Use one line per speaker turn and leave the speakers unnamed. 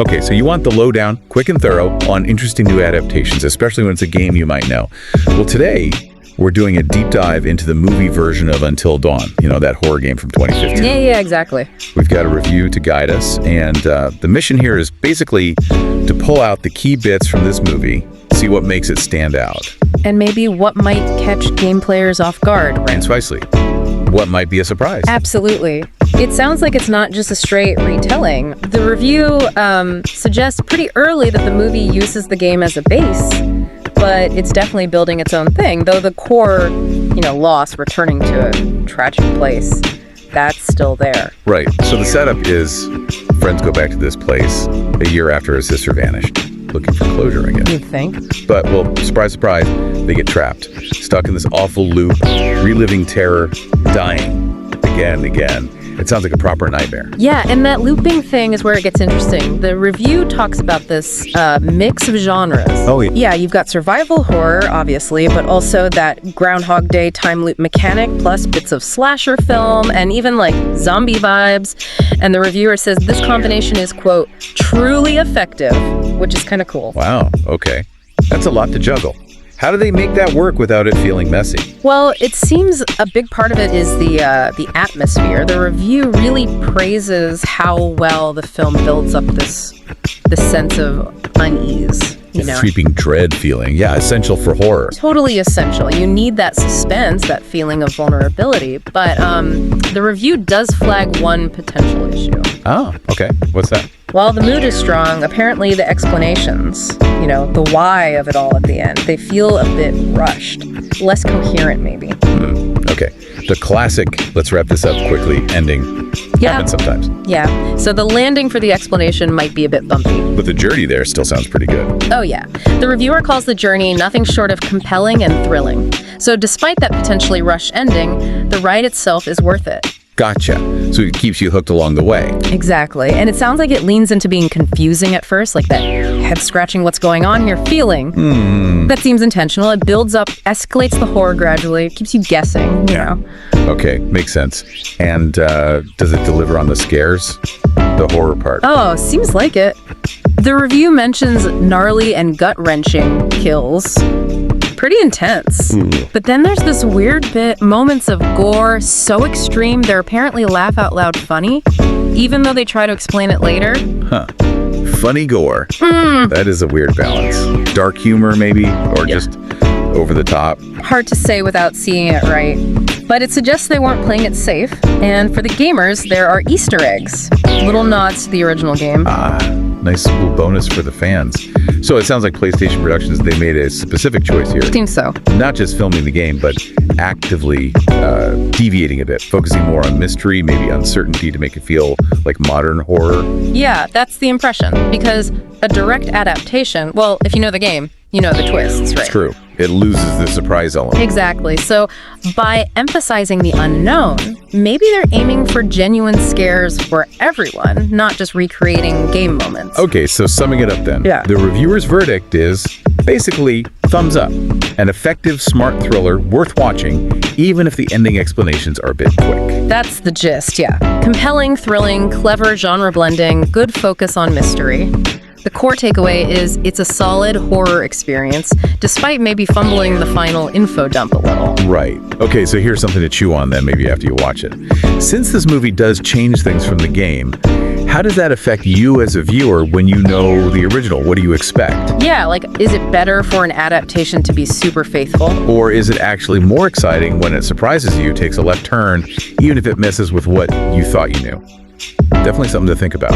Okay, so you want the lowdown, quick and thorough, on interesting new adaptations, especially when it's a game you might know. Well, today, we're doing a deep dive into the movie version of Until Dawn, that horror game from 2015.
Yeah, exactly.
We've got a review to guide us, and the mission here is basically to pull out the key bits from this movie, see what makes it stand out.
And maybe what might catch game players off guard, right?
And precisely, what might be a surprise.
Absolutely. It sounds like it's not just a straight retelling. The review suggests pretty early that the movie uses the game as a base, but it's definitely building its own thing, though the core, loss, returning to a tragic place, that's still there.
Right. So the setup is friends go back to this place a year after his sister vanished, looking for closure, I guess.
You'd think.
But, well, surprise, surprise, they get trapped, stuck in this awful loop, reliving terror, dying again and again. It sounds like a proper nightmare.
Yeah, and that looping thing is where it gets interesting. The review talks about this mix of genres.
Oh, yeah.
Yeah, you've got survival horror, obviously, but also that Groundhog Day time loop mechanic, plus bits of slasher film, and even, zombie vibes. And the reviewer says this combination is, quote, truly effective, which is kind of cool.
Wow, okay. That's a lot to juggle. How do they make that work without it feeling messy?
Well, it seems a big part of it is the atmosphere. The review really praises how well the film builds up this sense of unease.
Creeping dread feeling. Yeah, essential for horror.
Totally essential. You need that suspense, that feeling of vulnerability. But the review does flag one potential issue.
Oh, okay. What's that?
While the mood is strong, apparently the explanations, the why of it all at the end, they feel a bit rushed, less coherent maybe.
Okay. The classic, let's wrap this up quickly, ending happens sometimes.
Yeah. So the landing for the explanation might be a bit bumpy.
But the journey there still sounds pretty good.
Oh, yeah. The reviewer calls the journey nothing short of compelling and thrilling. So despite that potentially rushed ending, the ride itself is worth it.
Gotcha. So it keeps you hooked along the way.
Exactly. And it sounds like it leans into being confusing at first, like that head-scratching what's going on here feeling. That seems intentional. It builds up, escalates the horror gradually, keeps you guessing, you know.
Okay, makes sense. And does it deliver on the scares? The horror part?
Oh, seems like it. The review mentions gnarly and gut-wrenching kills. Pretty intense. But then there's this weird moments of gore so extreme they're apparently laugh out loud funny, even though they try to explain it later.
Huh. Funny gore. That is a weird balance. Dark humor maybe, or just over the top.
Hard to say without seeing it right. But it suggests they weren't playing it safe. And for the gamers, there are Easter eggs. Little nods to the original game.
Nice little bonus for the fans. So it sounds like PlayStation Productions, they made a specific choice here.
I think so.
Not just filming the game, but actively deviating a bit, focusing more on mystery, maybe uncertainty to make it feel like modern horror.
Yeah, that's the impression. Because a direct adaptation, well, if you know the game, you know the twists, right?
It's true. It loses the surprise element.
Exactly. So by emphasizing the unknown, maybe they're aiming for genuine scares for everyone, not just recreating game moments.
Okay, so summing it up then.
Yeah.
The reviewer's verdict is basically thumbs up. An effective, smart thriller worth watching, even if the ending explanations are a bit quick.
That's the gist, yeah. Compelling, thrilling, clever genre blending, good focus on mystery. The core takeaway is it's a solid horror experience, despite maybe fumbling the final info dump a little.
Right. Okay, so here's something to chew on then, maybe after you watch it. Since this movie does change things from the game, how does that affect you as a viewer when you know the original? What do you expect?
Yeah, is it better for an adaptation to be super faithful?
Or is it actually more exciting when it surprises you, takes a left turn, even if it messes with what you thought you knew? Definitely something to think about.